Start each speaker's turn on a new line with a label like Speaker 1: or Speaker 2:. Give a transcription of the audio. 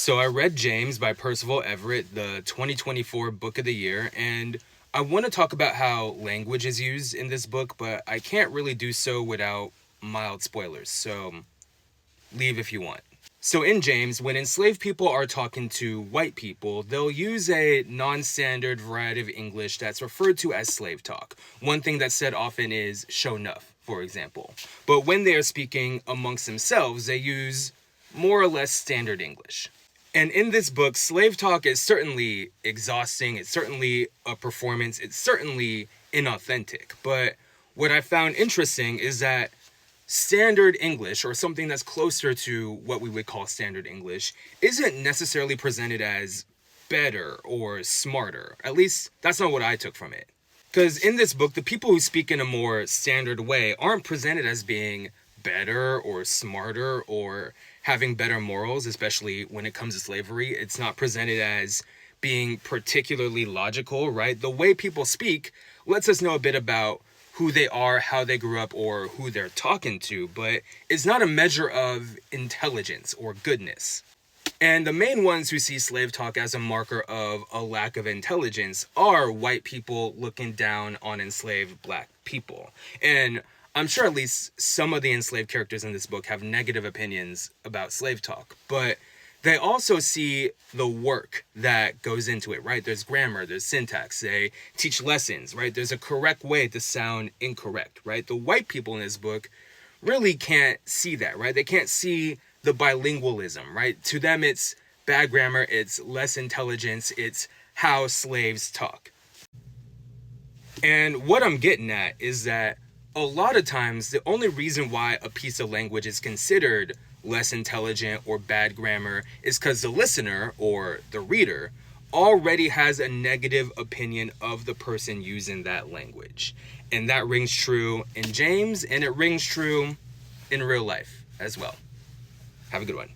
Speaker 1: So I read James by Percival Everett, the 2024 book of the year, and I want to talk about how language is used in this book, but I can't really do so without mild spoilers, so leave if you want. So in James, when enslaved people are talking to white people, they'll use a non-standard variety of English that's referred to as slave talk. One thing that's said often is show nuff, for example. But when they are speaking amongst themselves, they use more or less standard English. And in this book, slave talk is certainly exhausting, it's certainly a performance, it's certainly inauthentic. But what I found interesting is that standard English, or something that's closer to what we would call standard English, isn't necessarily presented as better or smarter. At least, that's not what I took from it. Because in this book, the people who speak in a more standard way aren't presented as being better or smarter or having better morals, especially when it comes to slavery. It's not presented as being particularly logical, right? The way people speak lets us know a bit about who they are, how they grew up, or who they're talking to, but it's not a measure of intelligence or goodness. And the main ones who see slave talk as a marker of a lack of intelligence are white people looking down on enslaved black people. And I'm sure at least some of the enslaved characters in this book have negative opinions about slave talk, but they also see the work that goes into it, right? There's grammar, there's syntax, they teach lessons, right? There's a correct way to sound incorrect, right? The white people in this book really can't see that, right? They can't see the bilingualism, right? To them, it's bad grammar, it's less intelligence, it's how slaves talk. And what I'm getting at is that a lot of times, the only reason why a piece of language is considered less intelligent or bad grammar is because the listener or the reader already has a negative opinion of the person using that language. And that rings true in James, and it rings true in real life as well. Have a good one.